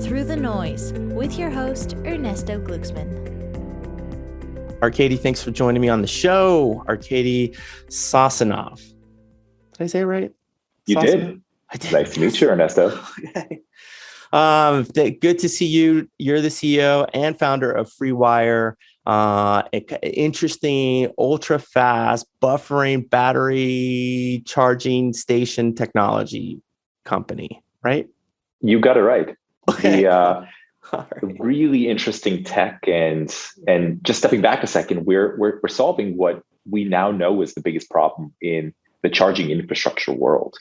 Through the Noise with your host, Ernesto Glucksmann. Arcady, thanks for joining me on the show. Arcady Sosinov. Did I say it right? You did. I did. Nice to meet you, Ernesto. Okay. Good to see you. You're the CEO and founder of FreeWire. Interesting, ultra-fast buffering battery charging station technology company, right? You got it right. Okay. The really interesting tech, and just stepping back a second, we're solving what we now know is the biggest problem in the charging infrastructure world.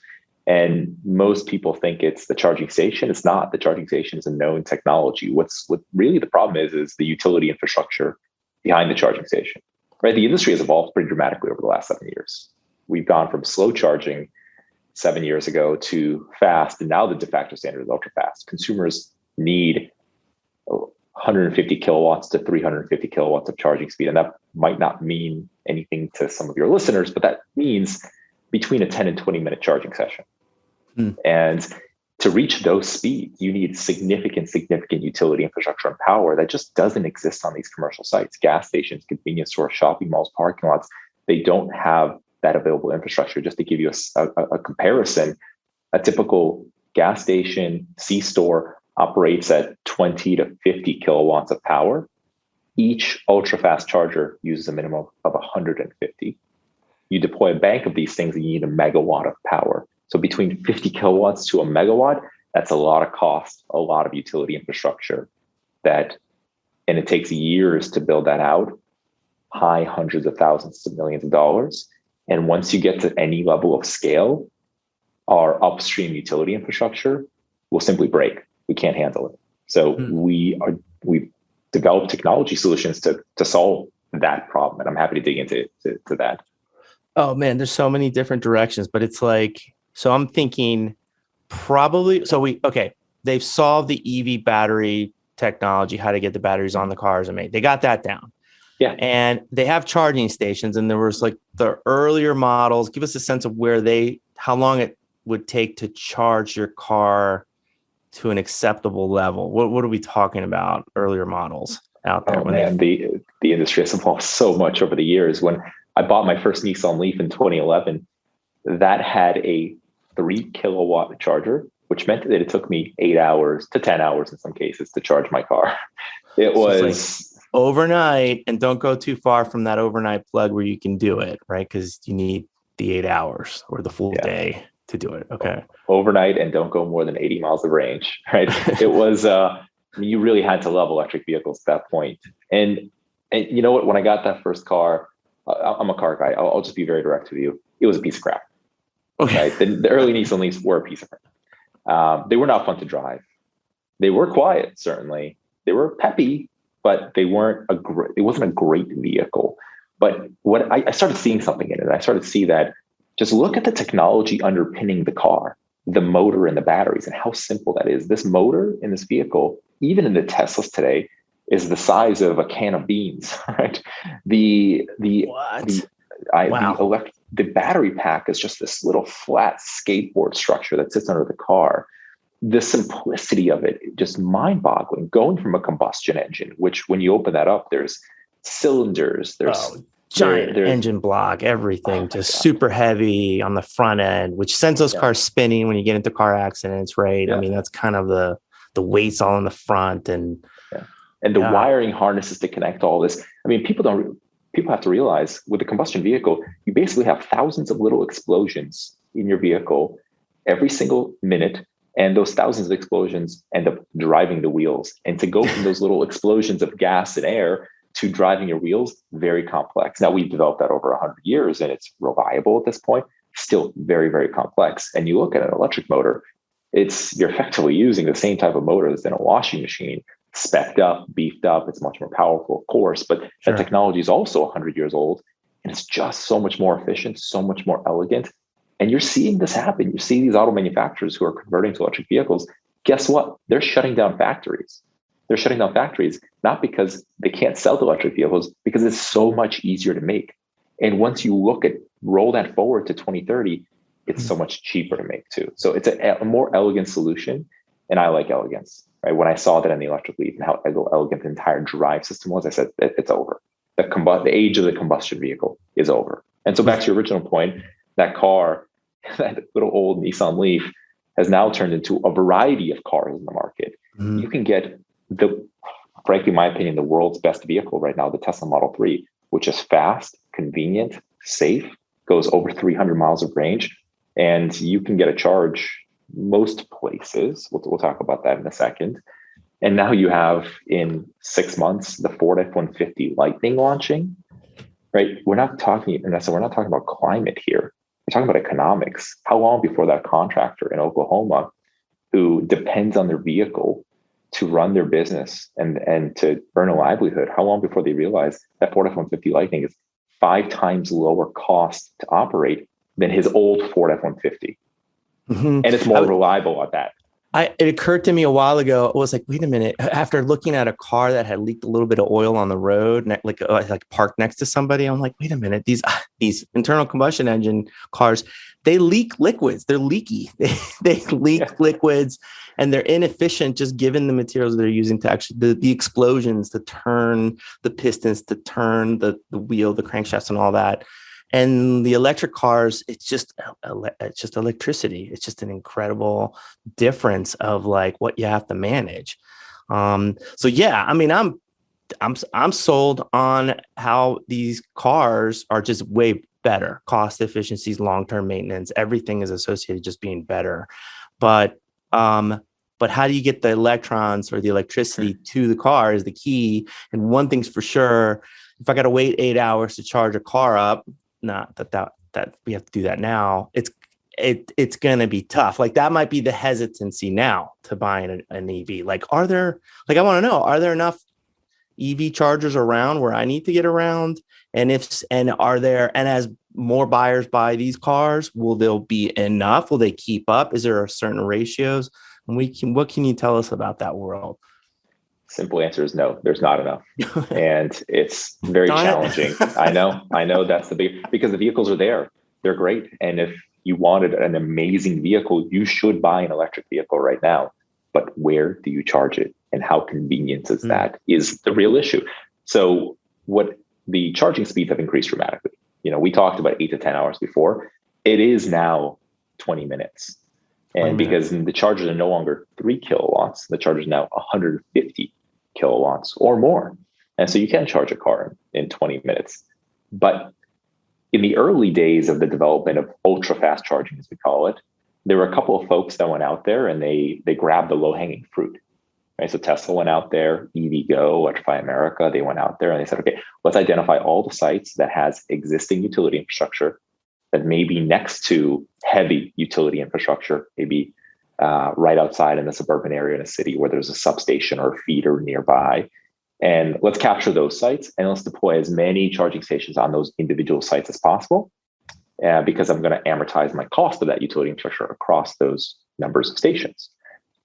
And most people think it's the charging station. It's not. The charging station is a known technology. What really the problem is the utility infrastructure behind the charging station. Right? The industry has evolved pretty dramatically over the last 7 years. We've gone from slow charging 7 years ago to fast, and now the de facto standard is ultra fast. Consumers need 150 kilowatts to 350 kilowatts of charging speed. And that might not mean anything to some of your listeners, but that means between a 10 and 20 minute charging session. And to reach those speeds, you need significant utility infrastructure and power that just doesn't exist on these commercial sites. Gas stations, convenience stores, shopping malls, parking lots, they don't have that available infrastructure. Just to give you a comparison, a typical gas station, C-store operates at 20 to 50 kilowatts of power. Each ultra-fast charger uses a minimum of 150. You deploy a bank of these things and you need a megawatt of power. So between 50 kilowatts to a megawatt, that's a lot of cost, a lot of utility infrastructure and it takes years to build that out, high hundreds of thousands to millions of dollars. And once you get to any level of scale, our upstream utility infrastructure will simply break. We can't handle it. So we've developed technology solutions to solve that problem. And I'm happy to dig into that. Oh man, there's so many different directions, but it's like, so I'm thinking probably, they've solved the EV battery technology, how to get the batteries on the cars and they got that down. Yeah. And they have charging stations, and there was like the earlier models. Give us a sense of how long it would take to charge your car to an acceptable level. What are we talking about? Earlier models out there? Oh man, the industry has evolved so much over the years. When I bought my first Nissan Leaf in 2011, that had a 3 kilowatt charger, which meant that it took me 8 hours to 10 hours in some cases to charge my car. It was overnight, and don't go too far from that overnight plug where you can do it, right? Because you need the 8 hours or the full day to do it. Okay. Overnight, and don't go more than 80 miles of range, right? It was, you really had to love electric vehicles at that point. And you know what, when I got that first car, I'm a car guy. I'll just be very direct with you. It was a piece of crap. Okay. Right? The early Nissan Leafs were a piece of crap. They were not fun to drive. They were quiet, certainly. They were peppy, but it wasn't a great vehicle. But what I started seeing something in it. I started to see that just look at the technology underpinning the car, the motor and the batteries, and how simple that is. This motor in this vehicle, even in the Teslas today, is the size of a can of beans, right? The battery pack is just this little flat skateboard structure that sits under the car. The simplicity of it, just mind-boggling. Going from a combustion engine, which when you open that up, there's cylinders, there's giant engine block, everything, just super heavy on the front end, which sends those cars spinning when you get into car accidents, right? Yeah. I mean, that's kind of the weight's all in the front, and the wiring harnesses to connect all this. I mean, people have to realize with a combustion vehicle, you basically have thousands of little explosions in your vehicle every single minute. And those thousands of explosions end up driving the wheels. And to go from those little explosions of gas and air to driving your wheels, very complex. Now, we've developed that over 100 years, and it's reliable at this point, still very, very complex. And you look at an electric motor, you're effectively using the same type of motor that's in a washing machine, spec'd up, beefed up. It's much more powerful, of course, but the technology is also 100 years old, and it's just so much more efficient, so much more elegant. And you're seeing this happen. You see these auto manufacturers who are converting to electric vehicles. Guess what? They're shutting down factories. They're shutting down factories, not because they can't sell the electric vehicles, because it's so much easier to make. And once you roll that forward to 2030, it's so much cheaper to make too. So it's a more elegant solution. And I like elegance. right? When I saw that in the electric Leaf and how elegant the entire drive system was, I said, it's over. The age of the combustion vehicle is over. And so back to your original point, that car, that little old Nissan Leaf, has now turned into a variety of cars in the market. Mm-hmm. You can get frankly, in my opinion, the world's best vehicle right now, the Tesla Model 3, which is fast, convenient, safe, goes over 300 miles of range, and you can get a charge most places. We'll talk about that in a second. And now you have, in 6 months, the Ford F-150 Lightning launching, right? We're not talking about climate here. We're talking about economics. How long before that contractor in Oklahoma who depends on their vehicle to run their business and to earn a livelihood, how long before they realize that Ford F-150 Lightning is 5 times lower cost to operate than his old Ford F-150? Mm-hmm. And it's more reliable at that. It occurred to me a while ago. It was like, wait a minute. After looking at a car that had leaked a little bit of oil on the road, like parked next to somebody, I'm like, wait a minute. These internal combustion engine cars, they leak liquids. They're leaky. They leak liquids, and they're inefficient just given the materials they're using to actually the explosions to turn the pistons, to turn the wheel, the crankshafts, and all that. And the electric cars, it's just electricity. It's just an incredible difference of like what you have to manage. So yeah, I mean, I'm sold on how these cars are just way better. Cost efficiencies, long-term maintenance, everything is associated just being better. But how do you get the electrons or the electricity to the car is the key. And one thing's for sure, if I got to wait 8 hours to charge a car up, not that we have to do that now. It's going to be tough. Like that might be the hesitancy now to buying an EV. Like, I want to know, are there enough EV chargers around where I need to get around? And as more buyers buy these cars, will there be enough? Will they keep up? Is there certain ratios? And what can you tell us about that world? Simple answer is no, there's not enough. And it's very challenging. I know that's because the vehicles are there. They're great. And if you wanted an amazing vehicle, you should buy an electric vehicle right now. But where do you charge it? And how convenient is that is the real issue. So what the charging speeds have increased dramatically. We talked about 8 to 10 hours before. It is now 20 minutes. And because the chargers are no longer 3 kilowatts, the charger is now 150 kilowatts or more. And so you can charge a car in 20 minutes. But in the early days of the development of ultra-fast charging, as we call it, there were a couple of folks that went out there and they grabbed the low-hanging fruit. Right? So Tesla went out there, EVgo, Electrify America, they went out there and they said, okay, let's identify all the sites that has existing utility infrastructure that may be next to heavy utility infrastructure, maybe right outside in the suburban area in a city where there's a substation or a feeder nearby. And let's capture those sites and let's deploy as many charging stations on those individual sites as possible, because I'm going to amortize my cost of that utility infrastructure across those numbers of stations.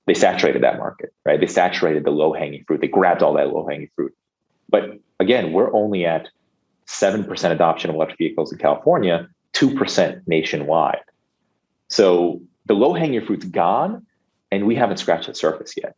They saturated that market, right? They saturated the low-hanging fruit. They grabbed all that low-hanging fruit. But again, we're only at 7% adoption of electric vehicles in California, 2% nationwide. So the low-hanging fruit's gone, and we haven't scratched the surface yet.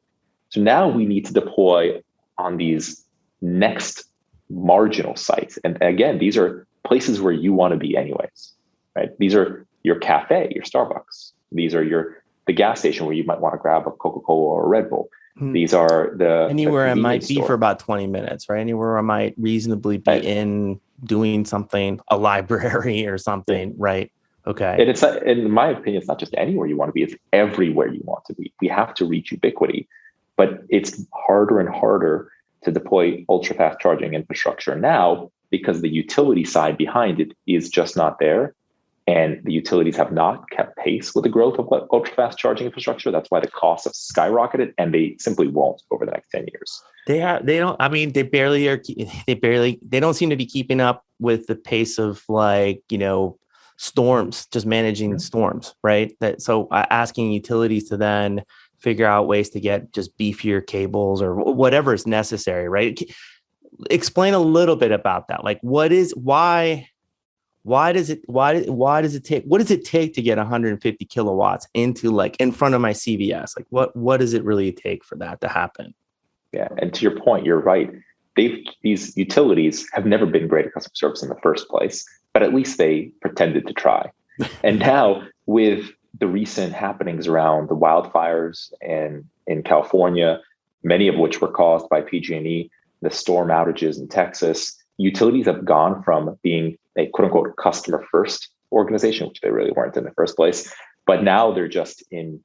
So now we need to deploy on these next marginal sites. And again, these are places where you want to be anyways, right? These are your cafe, your Starbucks. These are the gas station where you might want to grab a Coca-Cola or a Red Bull. These are anywhere I might be for about 20 minutes, right? Anywhere I might reasonably be in doing something, a library or something, right? Okay. And it's not, in my opinion, it's not just anywhere you want to be, it's everywhere you want to be. We have to reach ubiquity, but it's harder and harder to deploy ultra-fast charging infrastructure now because the utility side behind it is just not there. And the utilities have not kept pace with the growth of ultra-fast charging infrastructure. That's why the costs have skyrocketed, and they simply won't over the next 10 years. They don't. I mean, they don't seem to be keeping up with the pace of storms, just managing storms, right? So asking utilities to then figure out ways to get just beefier cables or whatever is necessary, right? Explain a little bit about that. Like, why Why does it take, what does it take to get 150 kilowatts into like in front of my CVS? Like what does it really take for that to happen? Yeah. And to your point, you're right. These utilities have never been great at customer service in the first place, but at least they pretended to try. And now with the recent happenings around the wildfires in California, many of which were caused by PG&E, the storm outages in Texas, utilities have gone from being a quote unquote customer first organization, which they really weren't in the first place, but now they're just in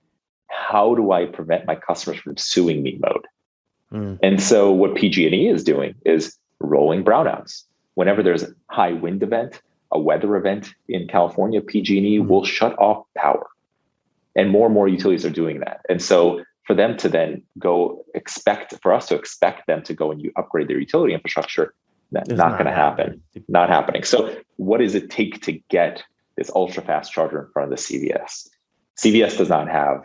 how do I prevent my customers from suing me mode. And so what PG&E is doing is rolling brownouts. Whenever there's a high wind event, a weather event in California, PG&E will shut off power. And more utilities are doing that. And so for them to then for us to expect them to go and upgrade their utility infrastructure, that's not going to happen. Not happening. So what does it take to get this ultra fast charger in front of the CVS? CVS does not have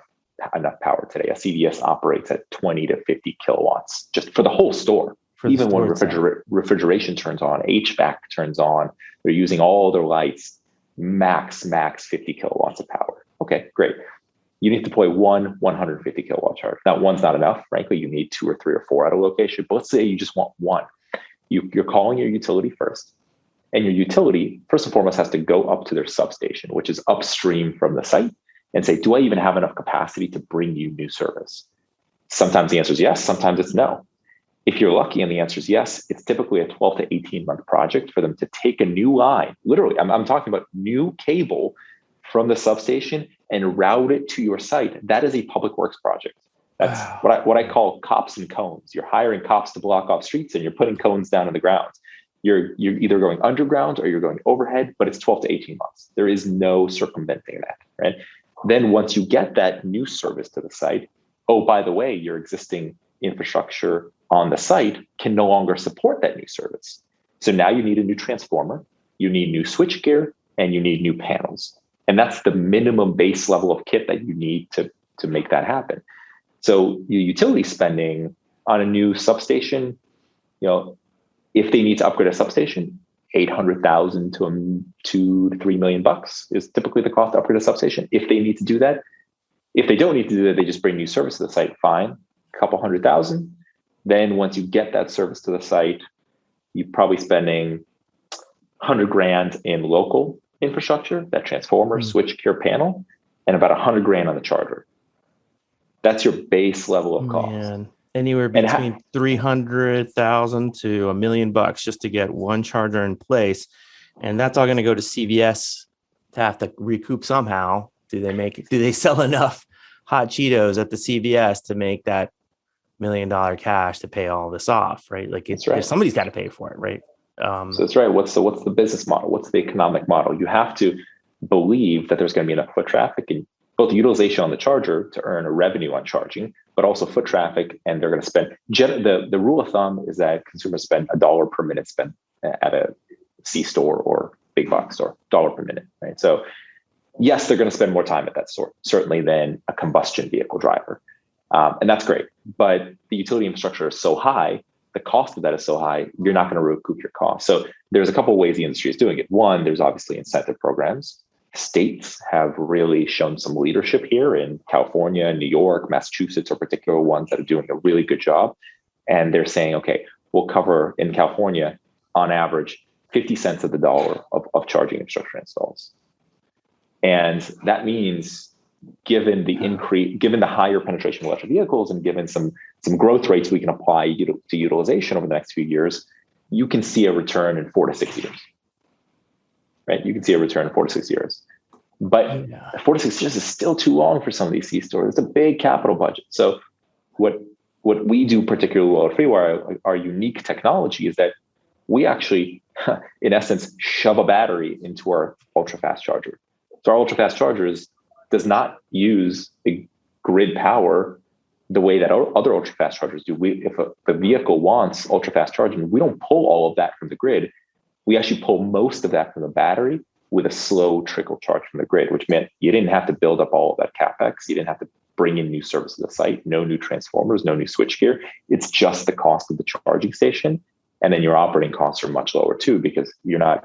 enough power today. A CVS operates at 20 to 50 kilowatts just for the whole store. Even when refrigeration turns on, HVAC turns on, they're using all their lights, max 50 kilowatts of power. Okay, great. You need to deploy one 150 kilowatt charger. Now, one's not enough. Frankly, you need 2 or 3 or 4 at a location. But let's say you just want one. You're calling your utility first. And your utility, first and foremost, has to go up to their substation, which is upstream from the site, and say, do I even have enough capacity to bring you new service? Sometimes the answer is yes, sometimes it's no. If you're lucky and the answer is yes, it's typically a 12 to 18 month project for them to take a new line. Literally, I'm talking about new cable from the substation and route it to your site. That is a public works project. That's what I call cops and cones. You're hiring cops to block off streets and you're putting cones down in the ground. You're either going underground or you're going overhead, but it's 12 to 18 months. There is no circumventing that, right? Then once you get that new service to the site, oh, by the way, your existing infrastructure on the site can no longer support that new service. So now you need a new transformer, you need new switchgear, and you need new panels. And that's the minimum base level of kit that you need to make that happen. So your utility spending on a new substation, if they need to upgrade a substation, $800,000 to $2 to $3 million is typically the cost to upgrade a substation. If they need to do that, if they don't need to do that, they just bring new service to the site. Fine, a couple $100,000. Then once you get that service to the site, you're probably spending $100,000 in local infrastructure, that transformer, switchgear, panel, and about $100,000 on the charger. That's your base level of cost. Man. Anywhere between 300,000 to $1 million just to get one charger in place, and that's all going to go to CVS to have to recoup somehow. Do they sell enough hot Cheetos at the CVS to make that $1 million cash to pay all this off? Right? Like somebody's got to pay for it, right? So that's right. What's the business model? What's the economic model? You have to believe that there's going to be enough foot traffic and both utilization on the charger to earn a revenue on charging, but also foot traffic, and they're going to spend. The rule of thumb is that consumers spend $1 per minute spent at a C store or big box store, $1 per minute, right? So yes, they're going to spend more time at that store, certainly than a combustion vehicle driver, and that's great. But the utility infrastructure is so high, the cost of that is so high, you're not going to recoup your cost. So there's a couple of ways the industry is doing it. One, there's obviously incentive programs. States have really shown some leadership here in California, New York, Massachusetts are particular ones that are doing a really good job. And they're saying, okay, we'll cover in California, on average, 50 cents of the dollar of charging infrastructure installs. And that means given the higher penetration of electric vehicles and given some growth rates we can apply to utilization over the next few years, you can see a return in 4 to 6 years. Right? You can see a return in 4 to 6 years. But 4 to 6 years is still too long for some of these C stores. It's a big capital budget. So what we do particularly well at FreeWire, our unique technology is that we actually, in essence, shove a battery into our ultra-fast charger. So our ultra-fast charger does not use the grid power the way that other ultra-fast chargers do. If the vehicle wants ultra-fast charging, we don't pull all of that from the grid. We actually pull most of that from the battery with a slow trickle charge from the grid, which meant you didn't have to build up all of that CapEx. You didn't have to bring in new service to the site, no new transformers, no new switchgear. It's just the cost of the charging station. And then your operating costs are much lower too, because you're not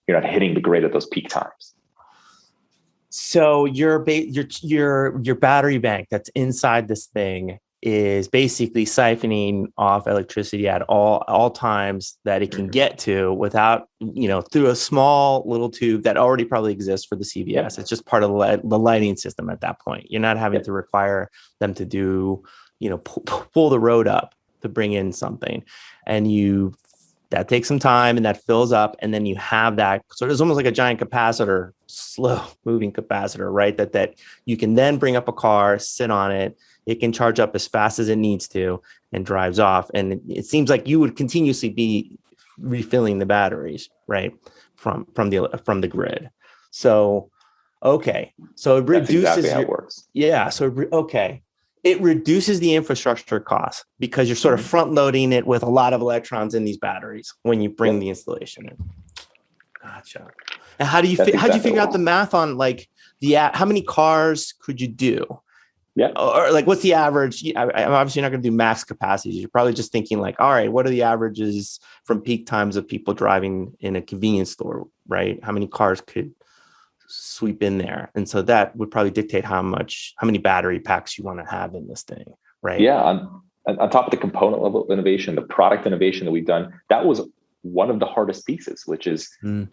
you're not hitting the grid at those peak times. So your battery bank that's inside this thing is basically siphoning off electricity at all times that it can get to without, through a small little tube that already probably exists for the CVS. Yep. It's just part of the lighting system at that point. You're not having to require them to do, pull the road up to bring in something, and that takes some time and that fills up. And then you have that. So it's almost like a giant capacitor, slow moving capacitor, right? That you can then bring up a car, sit on it. It can charge up as fast as it needs to and drives off. And it seems like you would continuously be refilling the batteries, right? From the grid. So, okay. So it reduces exactly how it works. Yeah. So, okay. It reduces the infrastructure costs because you're sort of front loading it with a lot of electrons in these batteries when you bring the installation in. Gotcha. And how do you figure out the math on like how many cars could you do? Yeah. Or like what's the average? I'm obviously not going to do max capacities. You're probably just thinking like, all right, what are the averages from peak times of people driving in a convenience store, right? How many cars could sweep in there? And so that would probably dictate how many battery packs you want to have in this thing, right? Yeah. On top of the component level innovation, the product innovation that we've done, that was one of the hardest pieces, which is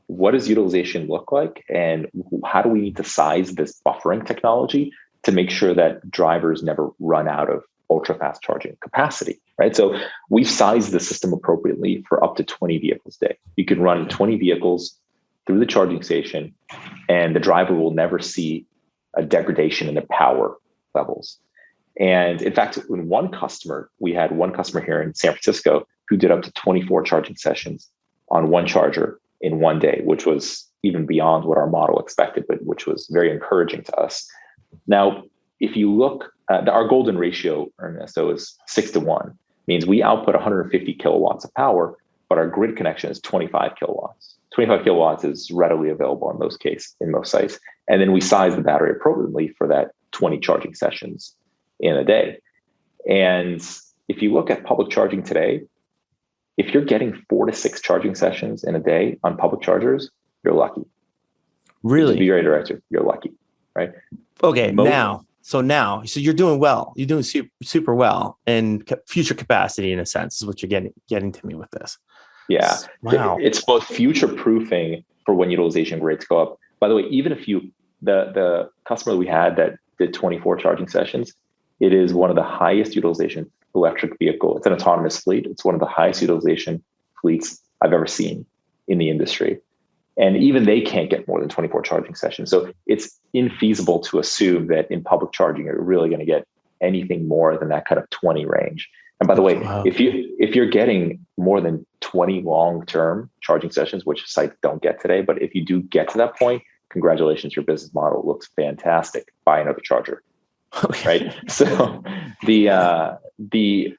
what does utilization look like? And how do we need to size this buffering technology to make sure that drivers never run out of ultra fast charging capacity, right? So we've sized the system appropriately for up to 20 vehicles a day. You can run 20 vehicles through the charging station and the driver will never see a degradation in their power levels. And in fact, we had one customer here in San Francisco who did up to 24 charging sessions on one charger in one day, which was even beyond what our model expected, but which was very encouraging to us. Now, if you look, our golden ratio, Ernesto, is 6-1, means we output 150 kilowatts of power, but our grid connection is 25 kilowatts. 25 kilowatts is readily available in most sites. And then we size the battery appropriately for that 20 charging sessions in a day. And if you look at public charging today, if you're getting 4 to 6 charging sessions in a day on public chargers, you're lucky. Really? To be very direct, you're lucky, right? Okay, so you're doing well. You're doing super well, and future capacity in a sense is what you're getting to me with this. Yeah. Wow. It's both future proofing for when utilization rates go up. By the way, even if the customer we had that did 24 charging sessions, it is one of the highest utilization electric vehicle. It's an autonomous fleet. It's one of the highest utilization fleets I've ever seen in the industry. And even they can't get more than 24 charging sessions. So it's infeasible to assume that in public charging, you're really going to get anything more than that kind of 20 range. And by the way, if you're getting more than 20 long-term charging sessions, which sites don't get today, but if you do get to that point, congratulations, your business model looks fantastic. Buy another charger. Okay. Right. So the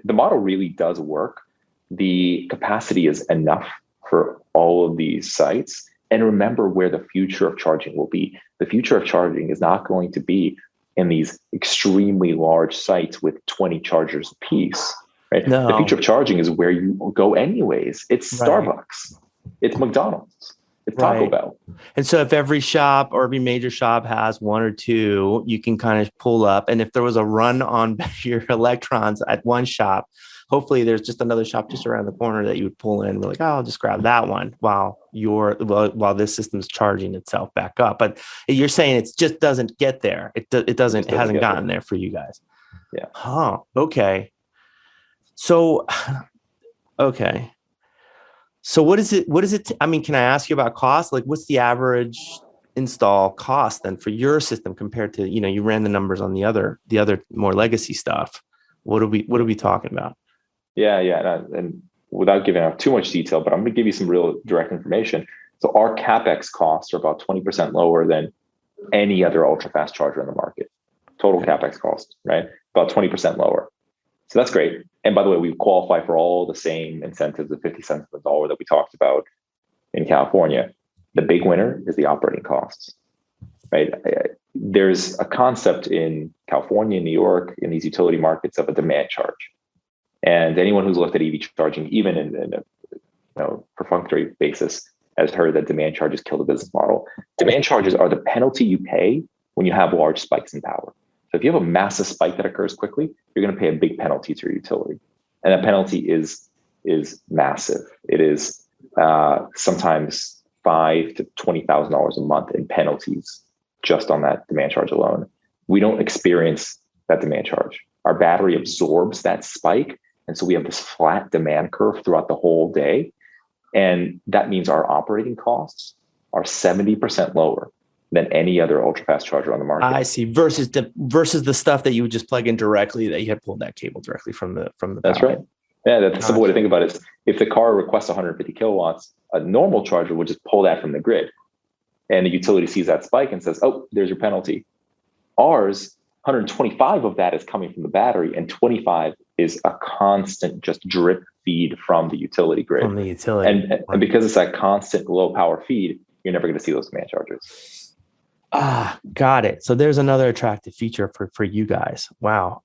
model really does work. The capacity is enough for all of these sites. And remember where the future of charging will be. The future of charging is not going to be in these extremely large sites with 20 chargers apiece. Right? No. The future of charging is where you go anyways. It's Starbucks. It's McDonald's. It's Taco Bell. And so if every shop or every major shop has 1 or 2, you can kind of pull up. And if there was a run on your electrons at one shop, hopefully there's just another shop just around the corner that you would pull in and be like, oh, I'll just grab that one while this system's charging itself back up. But you're saying it just doesn't get there. It hasn't gotten there for you guys. Yeah. Huh. Okay. So, okay. So what is it? I mean, can I ask you about cost? Like what's the average install cost then for your system compared to, you ran the numbers on the other more legacy stuff. What are we talking about? Yeah. And without giving out too much detail, but I'm going to give you some real direct information. So our CapEx costs are about 20% lower than any other ultra fast charger in the market. Total CapEx cost, right? About 20% lower. So that's great. And by the way, we qualify for all the same incentives of 50 cents on the dollar that we talked about in California. The big winner is the operating costs, right? There's a concept in California, New York, in these utility markets of a demand charge. And anyone who's looked at EV charging, even in a perfunctory basis, has heard that demand charges kill the business model. Demand charges are the penalty you pay when you have large spikes in power. So if you have a massive spike that occurs quickly, you're going to pay a big penalty to your utility. And that penalty is massive. It is sometimes $5,000 to $20,000 a month in penalties just on that demand charge alone. We don't experience that demand charge. Our battery absorbs that spike. And so we have this flat demand curve throughout the whole day. And that means our operating costs are 70% lower than any other ultrafast charger on the market. I see. Versus the stuff that you would just plug in directly, that you had pulled that cable directly from the That's power. right. Yeah, that's a simple way to think about it. Is if the car requests 150 kilowatts, a normal charger would just pull that from the grid. And the utility sees that spike and says, oh, there's your penalty. Ours, 125 of that is coming from the battery, and 25 is a constant just drip feed from the utility grid. From the utility. And because it's that constant low power feed, you're never going to see those demand charges. Got it. So there's another attractive feature for you guys. Wow.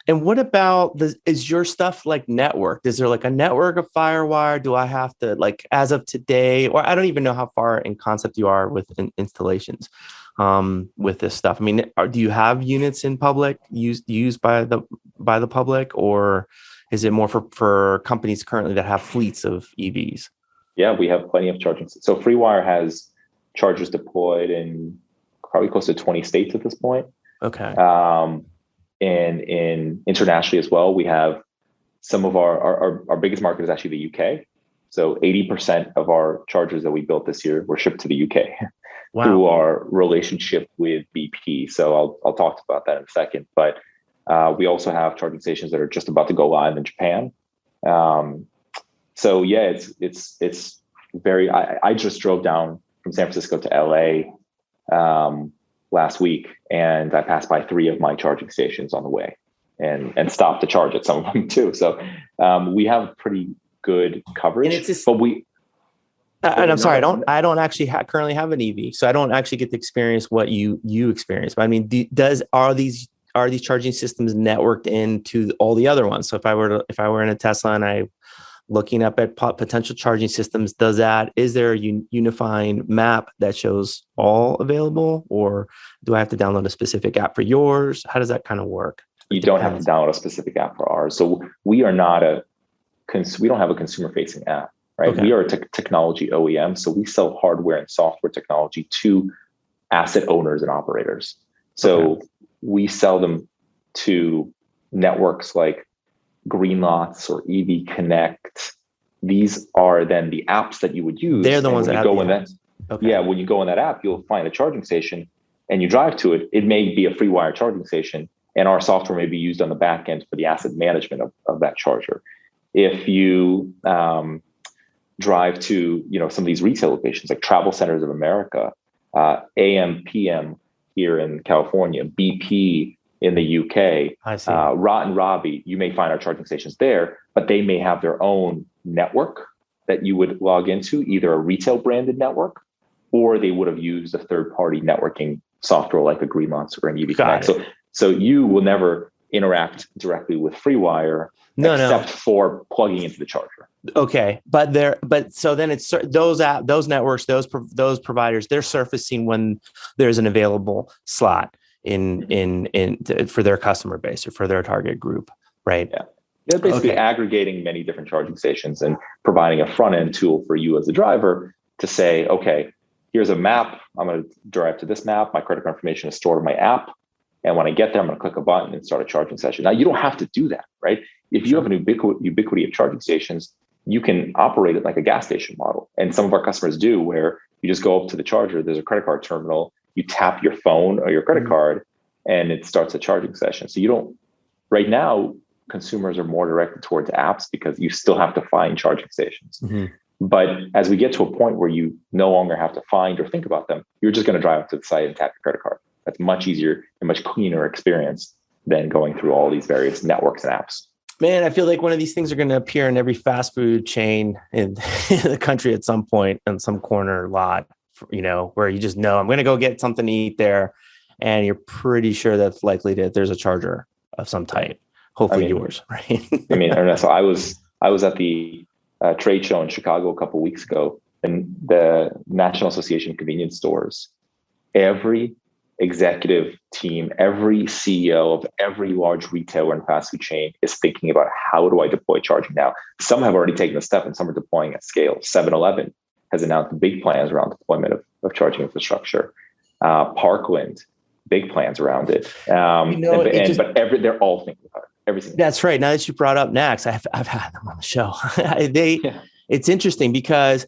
And what about is your stuff like networked? Is there like a network of FreeWire? Do I have to, like, as of today, or I don't even know how far in concept you are with installations with this stuff? I mean, do you have units in public used by the public, or is it more for companies currently that have fleets of EVs? Yeah, we have plenty of charging. So FreeWire has chargers deployed in probably close to 20 states at this point. Okay. And in internationally as well, we have some of our biggest market is actually the UK. So 80% of our chargers that we built this year were shipped to the UK. Wow. Through our relationship with BP. So I'll talk about that in a second. But we also have charging stations that are just about to go live in Japan. So yeah, it's very. I just drove down from San Francisco to LA last week, and I passed by 3 of my charging stations on the way, and stopped to charge at some of them too. So we have pretty good coverage. And I'm sorry, I don't actually currently have an EV, so I don't actually get to experience what you experience. But I mean, are these charging systems networked into all the other ones? So if I were in a Tesla and I looking up at potential charging systems, is there a unifying map that shows all available, or do I have to download a specific app for yours? How does that kind of work? You don't have to download a specific app for ours. So we are not we don't have a consumer facing app, right? Okay. We are a technology OEM. So we sell hardware and software technology to asset owners and operators. So we sell them to networks like Greenlots or EV Connect. These are then the apps that you would use. They're the ones that go in that. Okay. Yeah, when you go in that app, you'll find a charging station, and you drive to it. It may be a FreeWire charging station, and our software may be used on the back end for the asset management of that charger. If you drive to some of these retail locations like Travel Centers of America, AM/PM here in California, BP in the UK, Rot and Robbie, you may find our charging stations there, but they may have their own network that you would log into, either a retail branded network, or they would have used a third-party networking software like a Greenlots or an EV Connect. So you will never interact directly with FreeWire except for plugging into the charger. Okay, but so then it's those networks, those providers, they're surfacing when there's an available slot for their customer base or for their target group, right? Yeah. They're basically aggregating many different charging stations and providing a front end tool for you as a driver to say, okay, here's a map. I'm going to drive to this map. My credit card information is stored in my app. And when I get there, I'm going to click a button and start a charging session. Now, you don't have to do that, right? If you have an ubiquity of charging stations, you can operate it like a gas station model. And some of our customers do, where you just go up to the charger, there's a credit card terminal, you tap your phone or your credit card, and it starts a charging session. So right now, consumers are more directed towards apps because you still have to find charging stations. Mm-hmm. But as we get to a point where you no longer have to find or think about them, you're just going to drive up to the site and tap your credit card. That's much easier and much cleaner experience than going through all these various networks and apps. Man, I feel like one of these things are going to appear in every fast food chain in the country at some point in some corner lot, where you just know I'm going to go get something to eat there. And you're pretty sure that's likely that there's a charger of some type, hopefully yours, right? Ernesto, I was at the trade show in Chicago a couple of weeks ago, and the National Association of Convenience Stores, every executive team, every CEO of every large retailer and fast food chain is thinking about, how do I deploy charging now? Some have already taken the step and some are deploying at scale. 7-Eleven has announced big plans around deployment of charging infrastructure. Parkland, big plans around it. But they're all thinking about it. Everything. That's right. Now that you brought up Nax, I've had them on the show. It's interesting because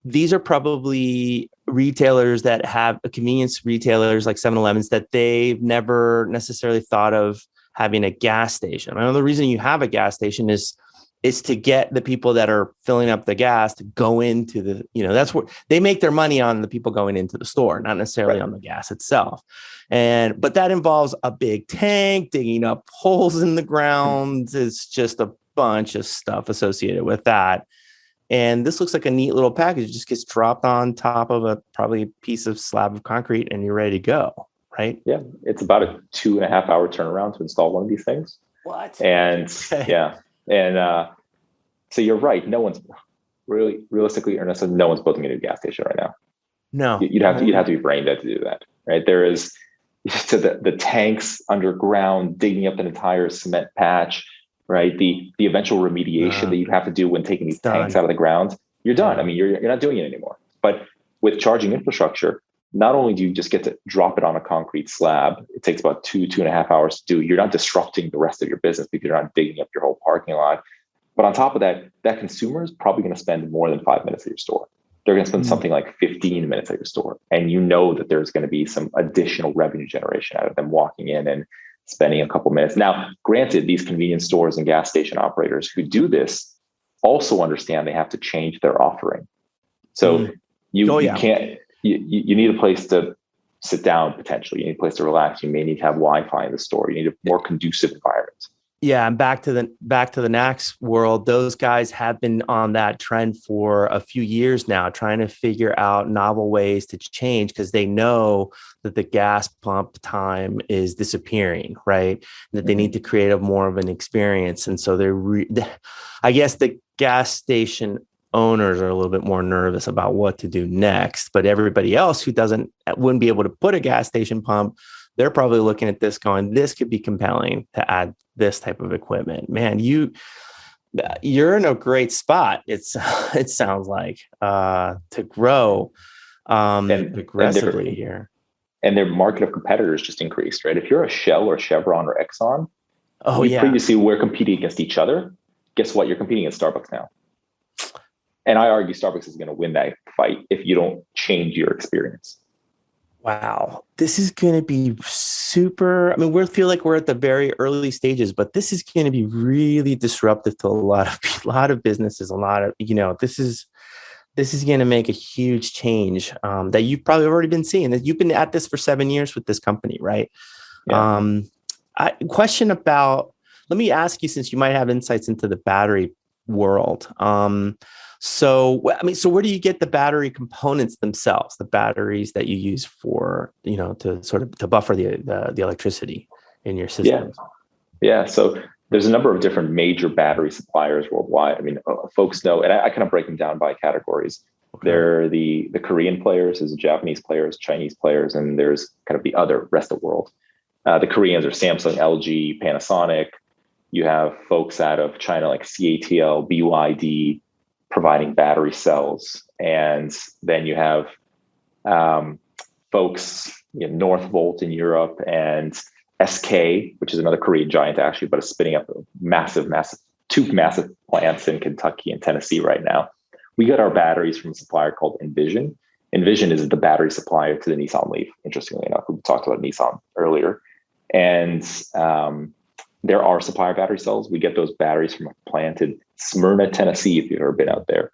these are probably retailers that have convenience retailers like 7-Elevens that they've never necessarily thought of having a gas station. I know the reason you have a gas station is to get the people that are filling up the gas to go into the, that's where they make their money, on the people going into the store, not necessarily on the gas itself. But that involves a big tank, digging up holes in the ground. It's just a bunch of stuff associated with that. And this looks like a neat little package. It just gets dropped on top of a probably piece of slab of concrete and you're ready to go, right? Yeah. It's about a 2.5 hour turnaround to install one of these things. What? And so you're right. No one's really, realistically, Ernesto, no one's building a new gas station right now. No. You'd have to be brain dead to do that, right? There is the tanks underground, digging up an entire cement patch, right? The eventual remediation that you have to do when taking these tanks out of the ground, you're done. I mean, you're not doing it anymore. But with charging infrastructure, not only do you just get to drop it on a concrete slab, it takes about 2.5 hours to do. You're not disrupting the rest of your business because you're not digging up your whole parking lot. But on top of that, that consumer is probably going to spend more than 5 minutes at your store. They're going to spend something like 15 minutes at your store. And you know that there's going to be some additional revenue generation out of them walking in and spending a couple minutes. Now, granted, these convenience stores and gas station operators who do this also understand they have to change their offering. So you can't, you need a place to sit down potentially. You need a place to relax. You may need to have Wi-Fi in the store. You need a more conducive environment. Yeah, and back to the Nax world, those guys have been on that trend for a few years now, trying to figure out novel ways to change because they know that the gas pump time is disappearing, right? That they need to create more of an experience, and so I guess the gas station owners are a little bit more nervous about what to do next, but everybody else who wouldn't be able to put a gas station pump, they're probably looking at this going, this could be compelling to add this type of equipment. Man, you're in a great spot. It sounds like to grow aggressively here. And their market of competitors just increased, right? If you're a Shell or Chevron or Exxon, previously were competing against each other. Guess what? You're competing against Starbucks now. And I argue Starbucks is going to win that fight if you don't change your experience. Wow. This is going to be super. I mean, we feel like we're at the very early stages, but this is going to be really disruptive to a lot of businesses, this is going to make a huge change that you've probably already been seeing. That you've been at this for 7 years with this company, right? Yeah. Let me ask you, since you might have insights into the battery world. So where do you get the battery components themselves, the batteries that you use for, to buffer the electricity in your system? Yeah. So there's a number of different major battery suppliers worldwide. I mean, folks know, and I kind of break them down by categories. Okay. There are the Korean players, there's the Japanese players, Chinese players, and there's kind of the other rest of the world. The Koreans are Samsung, LG, Panasonic. You have folks out of China like CATL, BYD, providing battery cells. And then you have folks, Northvolt in Europe and SK, which is another Korean giant actually, but is spinning up two massive plants in Kentucky and Tennessee right now. We got our batteries from a supplier called Envision. Envision is the battery supplier to the Nissan Leaf, interestingly enough. We talked about Nissan earlier. And there are supplier battery cells. We get those batteries from a plant in Smyrna, Tennessee, if you've ever been out there.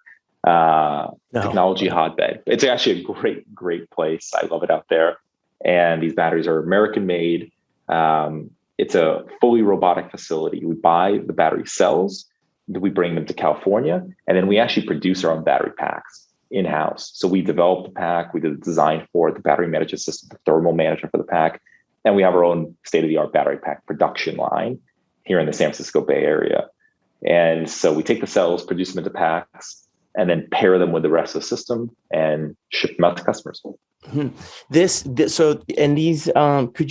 Technology hotbed. It's actually a great place. I love it out there. And these batteries are American made. It's a fully robotic facility. We buy the battery cells, we bring them to California, and then we actually produce our own battery packs in-house. So we developed the pack, we did the design for it, the battery management system, the thermal management for the pack. And we have our own state-of-the-art battery pack production line here in the San Francisco Bay Area. And so we take the cells, produce them into packs, and then pair them with the rest of the system and ship them out to customers. Could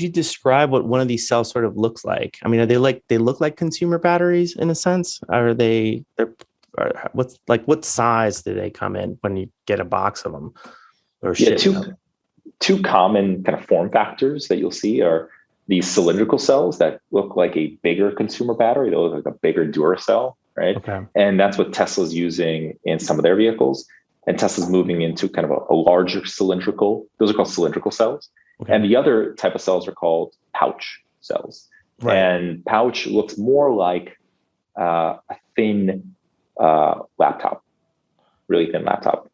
you describe what one of these cells sort of looks like? I mean, they look like consumer batteries in a sense? What size do they come in when you get a box of them or ship them? Two common kind of form factors that you'll see are these cylindrical cells that look like a bigger consumer battery. They look like a bigger Duracell, right? Okay. And that's what Tesla's using in some of their vehicles. And Tesla's moving into kind of a larger cylindrical, those are called cylindrical cells. Okay. And the other type of cells are called pouch cells. Right. And pouch looks more like a thin laptop, really thin laptop.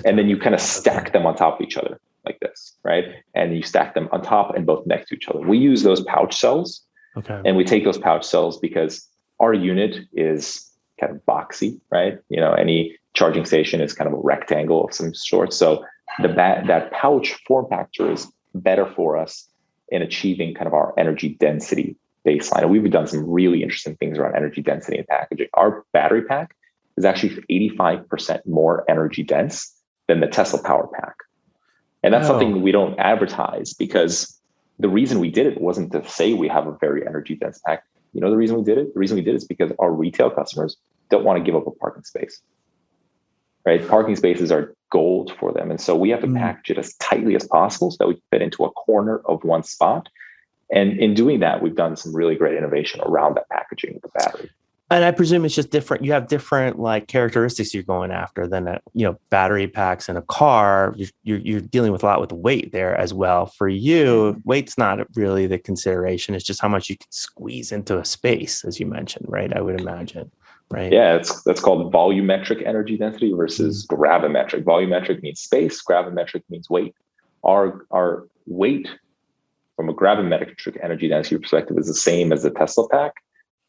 And then you kind of stack them on top of each other like this, right? And you stack them on top and both next to each other. We use those pouch cells. Okay. And we take those pouch cells because our unit is kind of boxy, right? You know, any charging station is kind of a rectangle of some sort. So that pouch form factor is better for us in achieving kind of our energy density baseline. And we've done some really interesting things around energy density and packaging. Our battery pack is actually 85% more energy dense than the Tesla power pack. And that's something we don't advertise, because the reason we did it wasn't to say we have a very energy dense pack. You know the reason we did it? The reason we did it is because our retail customers don't want to give up a parking space, right? Parking spaces are gold for them. And so we have to package it as tightly as possible so that we fit into a corner of one spot. And in doing that, we've done some really great innovation around that packaging of the battery. And I presume it's just different. You have different like characteristics you're going after than battery packs in a car. You're dealing with a lot with weight there as well. For you, weight's not really the consideration. It's just how much you can squeeze into a space, as you mentioned, right? I would imagine, right? Yeah, that's called volumetric energy density versus gravimetric. Volumetric means space. Gravimetric means weight. Our weight from a gravimetric energy density perspective is the same as the Tesla pack.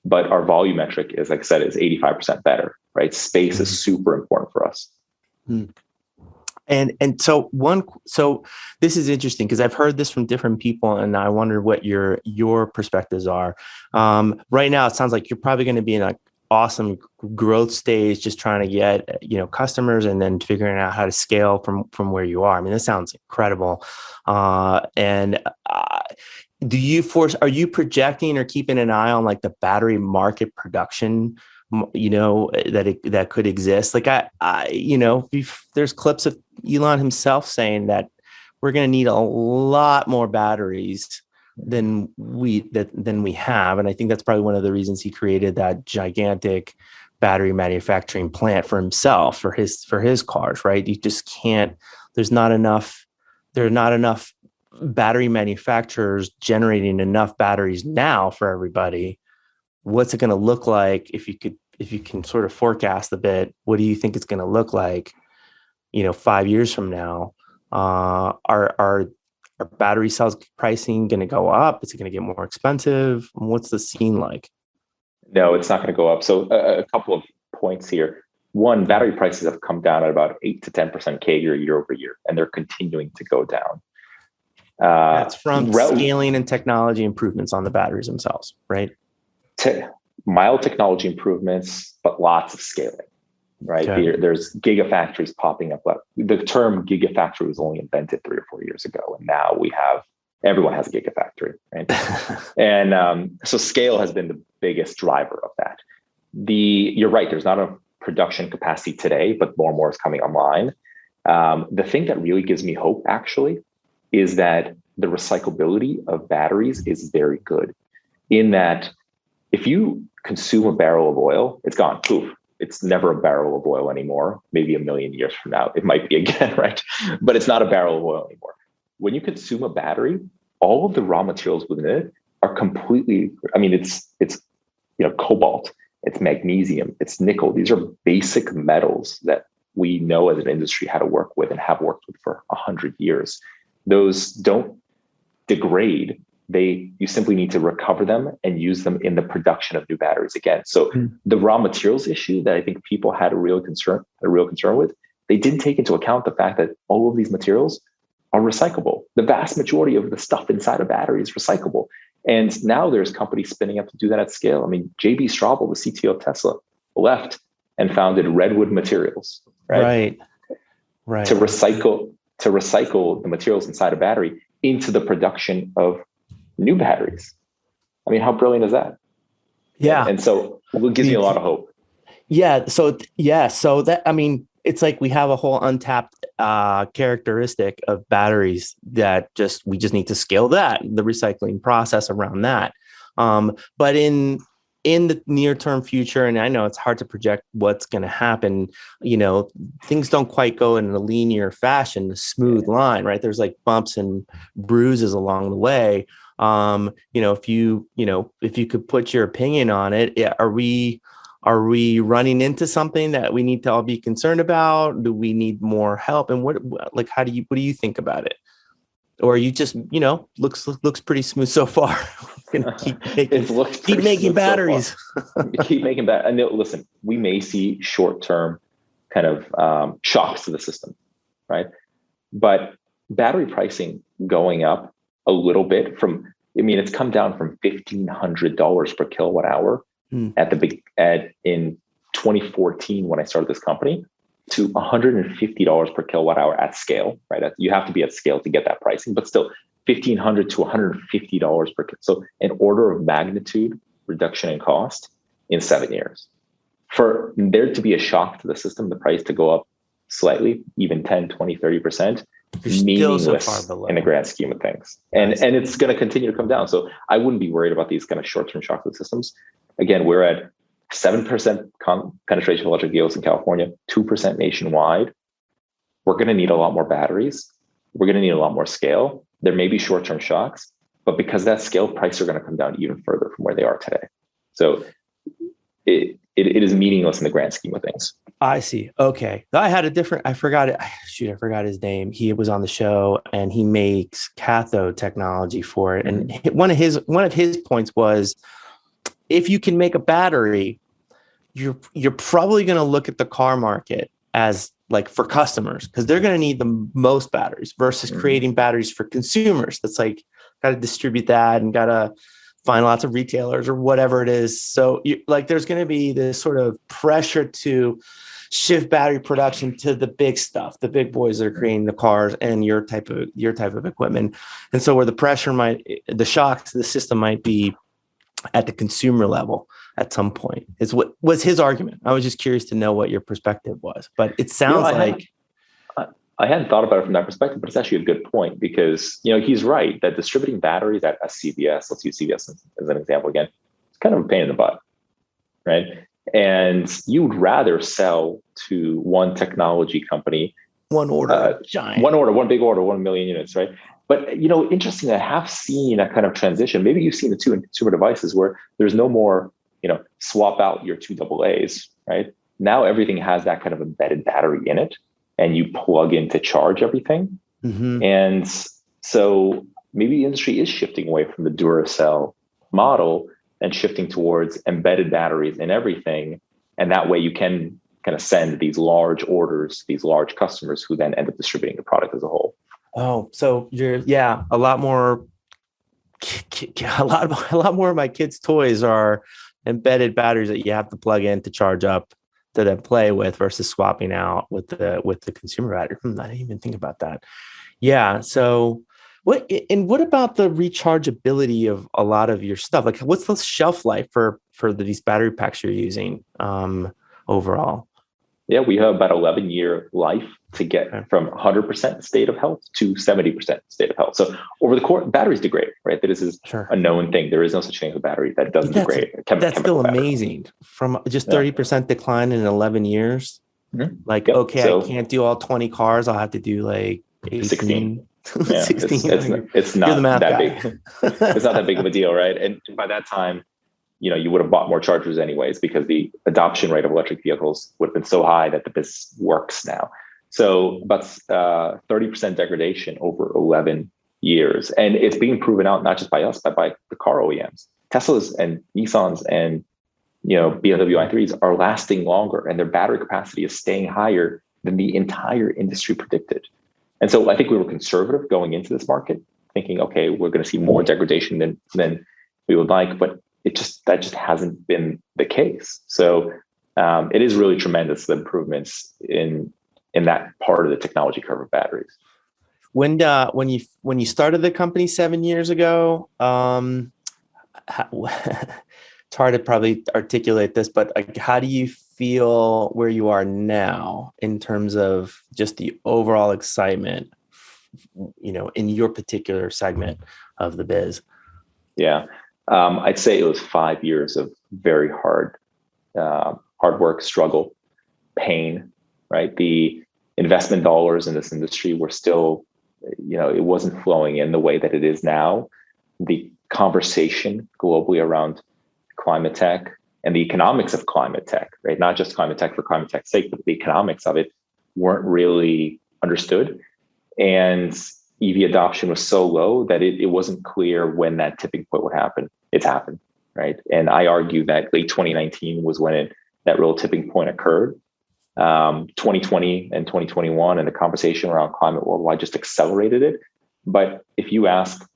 But our volumetric is, like I said, is 85% better, right? Space is super important for us. And so this is interesting because I've heard this from different people, and I wonder what your perspectives are. Right now, it sounds like you're probably going to be in an awesome growth stage, just trying to get customers and then figuring out how to scale from where you are. I mean, this sounds incredible, are you projecting or keeping an eye on like the battery market production, that could exist? Like there's clips of Elon himself saying that we're going to need a lot more batteries than we have. And I think that's probably one of the reasons he created that gigantic battery manufacturing plant for himself, for his cars, right? You just can't, there are not enough battery manufacturers generating enough batteries now for everybody. What's it going to look like if you can sort of forecast a bit? What do you think it's going to look like 5 years from now? Are battery cells pricing going to go up? Is it going to get more expensive? What's the scene like? No, it's not going to go up. So a couple of points here. One, battery prices have come down at about 8 to 10% CAGR year over year, and they're continuing to go down. That's from scaling and technology improvements on the batteries themselves, right? Mild technology improvements, but lots of scaling, right? Okay. There's gigafactories popping up. The term gigafactory was only invented 3 or 4 years ago, and now everyone has a gigafactory, right? And so scale has been the biggest driver of that. You're right, there's not a production capacity today, but more and more is coming online. The thing that really gives me hope, actually, is that the recyclability of batteries is very good, in that if you consume a barrel of oil, it's gone. Poof. It's never a barrel of oil anymore. Maybe a million years from now, it might be again, right? But it's not a barrel of oil anymore. When you consume a battery, all of the raw materials within it are completely, it's cobalt, it's magnesium, it's nickel. These are basic metals that we know as an industry how to work with and have worked with for 100 years. Those don't degrade. You simply need to recover them and use them in the production of new batteries again. So the raw materials issue that I think people had a real concern with, they didn't take into account the fact that all of these materials are recyclable. The vast majority of the stuff inside a battery is recyclable. And now there's companies spinning up to do that at scale. I mean, JB Straubel, the CTO of Tesla, left and founded Redwood Materials, Right. To recycle the materials inside a battery into the production of new batteries. I mean, how brilliant is that? Yeah. And so it gives me a lot of hope. Yeah. So that, I mean, it's like we have a whole untapped characteristic of batteries that we just need to scale the recycling process around that. But in the near term future, and I know it's hard to project what's going to happen, things don't quite go in a linear fashion, a smooth line, right? There's like bumps and bruises along the way. If you could put your opinion on it, are we running into something that we need to all be concerned about? Do we need more help? And what do you think about it? Or are you just, looks pretty smooth so far? keep making batteries. Keep making that. And listen, we may see short-term kind of shocks to the system, right? But battery pricing going up a little bit it's come down from $1,500 per kilowatt hour in 2014 when I started this company to $150 per kilowatt hour at scale, right? You have to be at scale to get that pricing, but still $1,500 to $150 per. So an order of magnitude reduction in cost in 7 years. For there to be a shock to the system, the price to go up slightly, even 10, 20, 30%, meaningless in the grand scheme of things. And it's going to continue to come down. So I wouldn't be worried about these kind of short-term shocks to the systems. Again, we're at 7% penetration of electric vehicles in California, 2% nationwide. We're going to need a lot more batteries. We're going to need a lot more scale. There may be short-term shocks, but because of that scale, prices are going to come down even further from where they are today. So it is meaningless in the grand scheme of things. I see. Okay. I forgot it. Shoot, I forgot his name. He was on the show and he makes cathode technology for it. And one of his points was, if you can make a battery, you're probably going to look at the car market as like for customers, because they're going to need the most batteries versus creating batteries for consumers. That's like, got to distribute that and got to find lots of retailers or whatever it is. So there's going to be this sort of pressure to shift battery production to the big stuff, the big boys that are creating the cars and your type of equipment. And so where the shocks to the system might be at the consumer level at some point, is what was his argument. I was just curious to know what your perspective was, but it sounds I hadn't thought about it from that perspective, but it's actually a good point because, he's right that distributing batteries at a CVS, let's use CVS as an example again, it's kind of a pain in the butt, right? And you would rather sell to one technology company, one big order, 1 million units, right? But, interesting, I have seen a kind of transition. Maybe you've seen the two in consumer devices where there's no more, swap out your two AA's, right? Now everything has that kind of embedded battery in it, and you plug in to charge everything. And so maybe the industry is shifting away from the Duracell model and shifting towards embedded batteries in everything. And that way you can kind of send these large orders, these large customers who then end up distributing the product as a whole. Oh, so a lot more of my kids' toys are embedded batteries that you have to plug in to charge up to then play with versus swapping out with the consumer battery. I didn't even think about that. Yeah. So what about the rechargeability of a lot of your stuff? Like, what's the shelf life for these battery packs you're using overall? Yeah, we have about 11-year life to get from 100% state of health to 70% state of health. So over the course, batteries degrade, right? This is a known thing. There is no such thing as a battery that doesn't degrade. That's still amazing. From just 30% decline in 11 years. I can't do all 20 cars. I'll have to do like 18. 16. Yeah, 16. It's not that big. It's not that big of a deal, right? And by that time, you would have bought more chargers anyways, because the adoption rate of electric vehicles would have been so high that this works now. So about 30% degradation over 11 years. And it's being proven out not just by us, but by the car OEMs. Teslas and Nissans and BMW i3s are lasting longer, and their battery capacity is staying higher than the entire industry predicted. And so I think we were conservative going into this market, thinking, okay, we're going to see more degradation than we would like, but that just hasn't been the case. So it is really tremendous, the improvements in in that part of the technology curve of batteries. When you started the company 7 years ago, it's hard to probably articulate this, but like, how do you feel where you are now in terms of just the overall excitement, in your particular segment of the biz? Yeah, I'd say it was 5 years of very hard work, struggle, pain, right? The investment dollars in this industry were still, it wasn't flowing in the way that it is now. The conversation globally around climate tech and the economics of climate tech, right? Not just climate tech for climate tech's sake, but the economics of it weren't really understood. And EV adoption was so low that it wasn't clear when that tipping point would happen. It's happened, right? And I argue that late 2019 was when that real tipping point occurred. 2020 and 2021 and the conversation around climate worldwide just accelerated it. But if you ask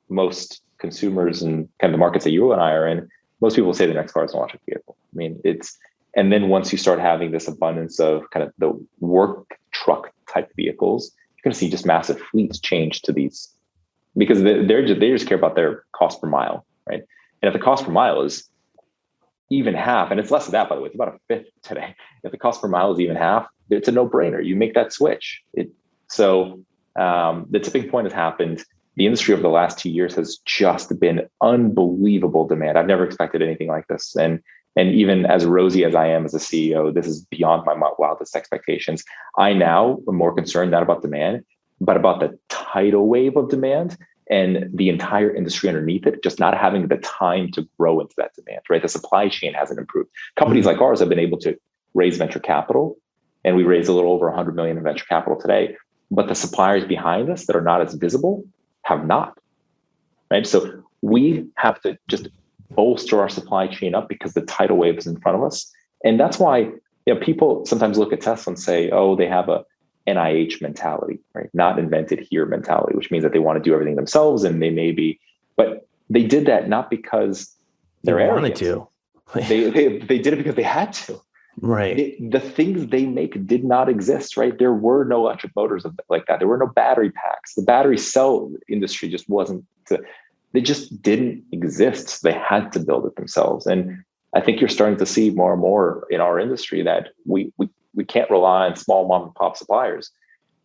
most consumers and kind of the markets that you and I are in, most people say the next car is an electric vehicle. I mean, and then once you start having this abundance of kind of the work truck type vehicles, you're going to see just massive fleets change to these, because they just care about their cost per mile, right? And if the cost per mile is even half, and it's less than that, by the way, it's about a fifth today. If the cost per mile is even half, it's a no-brainer. You make that switch. So the tipping point has happened. The industry over the last 2 years has just been unbelievable demand. I've never expected anything like this. And even as rosy as I am as a CEO, this is beyond my wildest expectations. I now am more concerned not about demand, but about the tidal wave of demand and the entire industry underneath it, just not having the time to grow into that demand, right? The supply chain hasn't improved. Companies like ours have been able to raise venture capital, and we raised a little over 100 million in venture capital today, but the suppliers behind us that are not as visible have not, right? So we have to just bolster our supply chain up because the tidal wave is in front of us. And that's why people sometimes look at Tesla and say, oh, they have a NIH mentality, right? Not invented here mentality, which means that they want to do everything themselves, and they may be, but they did that not because they wanted to. they did it because they had to. Right. The things they make did not exist, right? There were no electric motors like that. There were no battery packs. The battery cell industry just they just didn't exist. So they had to build it themselves. And I think you're starting to see more and more in our industry that we can't rely on small mom and pop suppliers.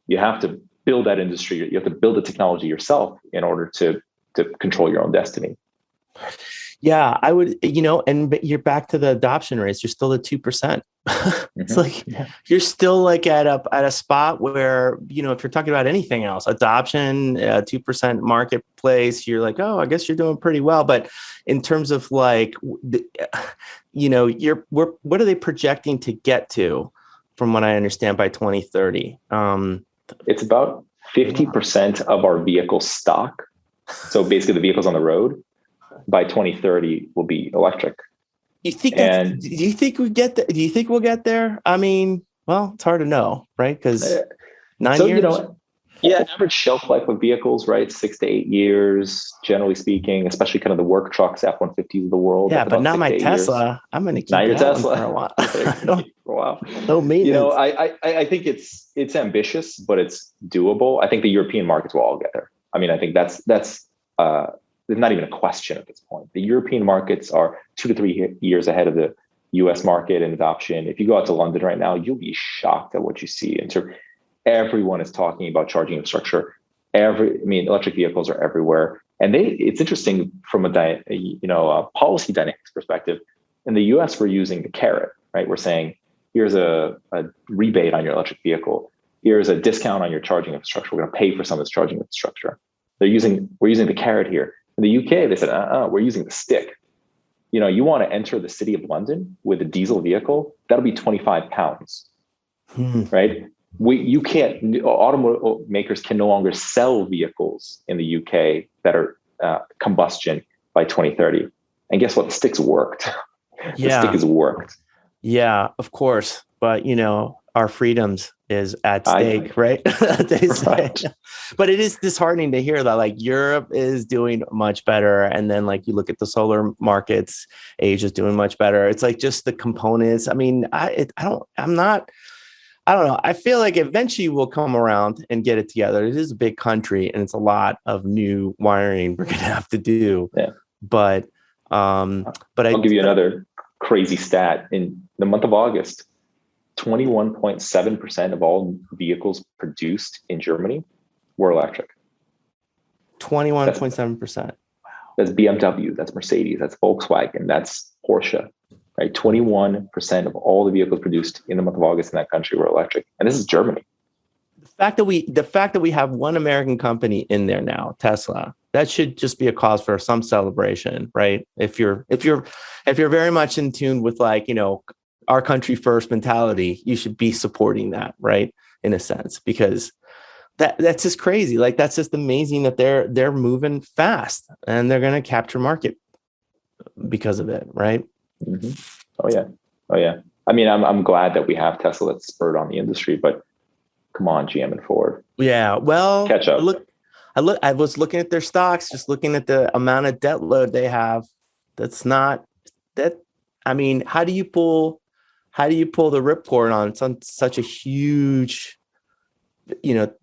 You have to build that industry. You have to build the technology yourself in order to control your own destiny. Yeah, I would, and you're back to the adoption rates. You're still at 2%. It's like, you're still like at a spot where, if you're talking about anything else, adoption, 2% marketplace, you're like, oh, I guess you're doing pretty well. But in terms of like, what are they projecting to get to, from what I understand, by 2030? It's about 50% of our vehicle stock. So basically the vehicles on the road by 2030 will be electric. Do you think we get there? Do you think we'll get there? I mean, well, it's hard to know, right? Because 9 years. Average shelf life of vehicles, right? 6 to 8 years, generally speaking, especially kind of the work trucks, F-150s of the world. Yeah, but not my Tesla. Years. I'm going to keep your Tesla for a while. For a while. No maintenance. I think it's ambitious, but it's doable. I think the European markets will all get there. I mean, I think that's there's not even a question at this point. The European markets are 2 to 3 years ahead of the US market in adoption. If you go out to London right now, you'll be shocked at what you see. Everyone is talking about charging infrastructure. Electric vehicles are everywhere. And it's interesting from a policy dynamics perspective. In the US, we're using the carrot, right? We're saying, here's a rebate on your electric vehicle. Here's a discount on your charging infrastructure. We're going to pay for some of this charging infrastructure. We're using the carrot here. In the UK, they said, we're using the stick. You want to enter the city of London with a diesel vehicle, that'll be 25 pounds, right? Automakers can no longer sell vehicles in the UK that are combustion by 2030. And guess what? The stick's worked. The stick has worked. Yeah, of course. But, our freedoms is at stake, right? Right. But it is disheartening to hear that like Europe is doing much better. And then like you look at the solar markets, Asia's doing much better. It's like just the components. I mean, I I don't know. I feel like eventually we'll come around and get it together. It is a big country and it's a lot of new wiring we're going to have to do. Yeah. But I'll give you another crazy stat. In the month of August, 21.7% of all vehicles produced in Germany were electric. 21.7%. Wow. That's BMW, that's Mercedes, that's Volkswagen, that's Porsche, right? 21% of all the vehicles produced in the month of August in that country were electric. And this is Germany. The fact that we have one American company in there now, Tesla, that should just be a cause for some celebration, right? If you're very much in tune with our country first mentality, you should be supporting that, right? In a sense, because that's just crazy. Like, that's just amazing that they're moving fast and they're going to capture market because of it, right? Mm-hmm. Oh yeah. I mean, I'm glad that we have Tesla that's spurred on the industry, but come on, GM and Ford. Yeah, well, catch up. I was looking at their stocks, just looking at the amount of debt load they have. That's not that. I mean, how do you pull the ripcord on such a huge,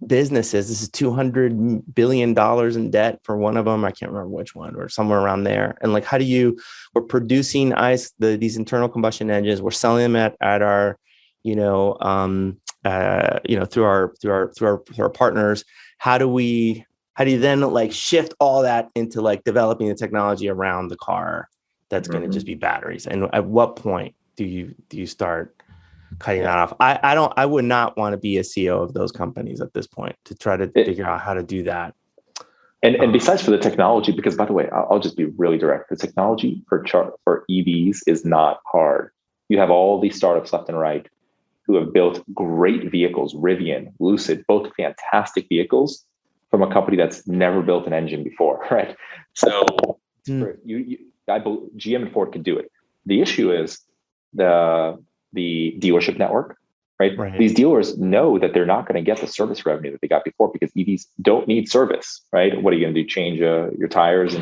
businesses? This is $200 billion in debt for one of them. I can't remember which one, or somewhere around there. And we're producing these internal combustion engines. We're selling them at our, through our partners. How do you then shift all that into developing the technology around the car that's going to just be batteries? And at what point do you start cutting that off? I would not want to be a CEO of those companies at this point to try to figure out how to do that. And besides for the technology, because by the way, I'll just be really direct. The technology for EVs is not hard. You have all these startups left and right who have built great vehicles, Rivian, Lucid, both fantastic vehicles from a company that's never built an engine before, right? So I believe GM and Ford can do it. The issue is the dealership network, right? These dealers know that they're not going to get the service revenue that they got before because EVs don't need service, right? What are you going to do? Change your tires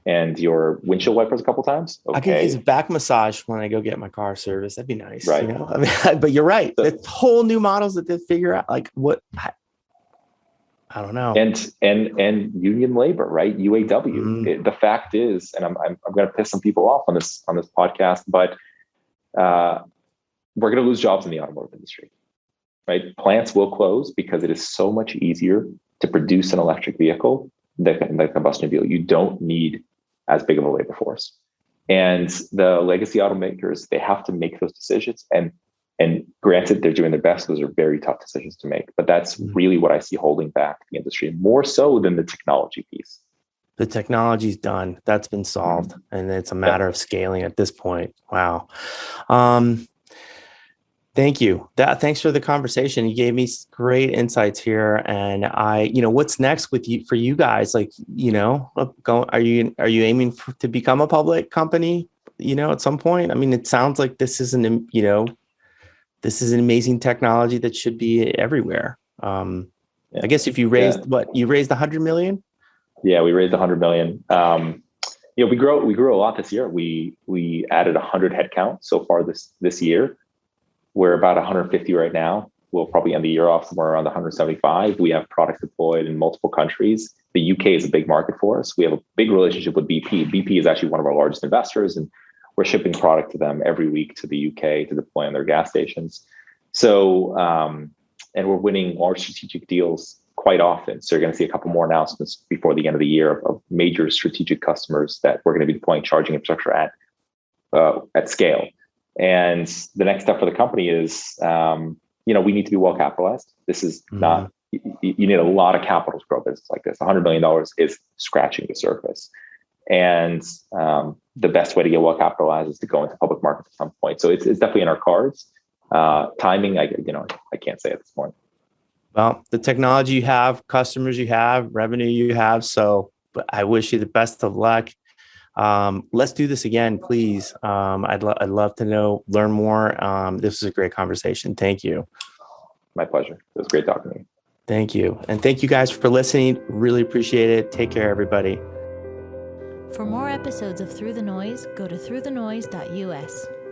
and your windshield wipers a couple times? Okay. I can use a back massage when I go get my car service. That'd be nice, right? I mean, but you're right. So, it's whole new models that they figure out, what. I don't know. And union labor, right? UAW. The fact is, and I'm going to piss some people off on this podcast, but we're going to lose jobs in the automotive industry, right? Plants will close because it is so much easier to produce an electric vehicle than the combustion vehicle. You don't need as big of a labor force. And the legacy automakers, they have to make those decisions. And granted, they're doing their best. Those are very tough decisions to make. But that's really what I see holding back the industry, more so than the technology piece. The technology's done. That's been solved. And it's a matter of scaling at this point. Wow. Thank you. Thanks for the conversation. You gave me great insights here. And what's next for you guys? Are you aiming to become a public company, at some point? I mean, it sounds like this is an amazing technology that should be everywhere. I guess if you raised you raised 100 million? Yeah, we raised 100 million. We grew a lot this year. We added 100 headcount so far this year. We're about 150 right now. We'll probably end the year off somewhere around 175. We have products deployed in multiple countries. The UK is a big market for us. We have a big relationship with BP. BP is actually one of our largest investors, and we're shipping product to them every week to the UK to deploy on their gas stations. So, and we're winning large strategic deals quite often. So you're going to see a couple more announcements before the end of the year of major strategic customers that we're going to be deploying charging infrastructure at scale. And the next step for the company is, we need to be well capitalized. This is not, you need a lot of capital to grow a business like this. $100 million is scratching the surface. And the best way to get well capitalized is to go into public markets at some point. So it's definitely in our cards. Timing, I can't say at this point. Well, the technology you have, customers you have, revenue you have. So I wish you the best of luck. Let's do this again, please. I'd love to learn more. This was a great conversation. Thank you. My pleasure. It was great talking to you. Thank you. And thank you guys for listening. Really appreciate it. Take care, everybody. For more episodes of Through the Noise, go to throughthenoise.us.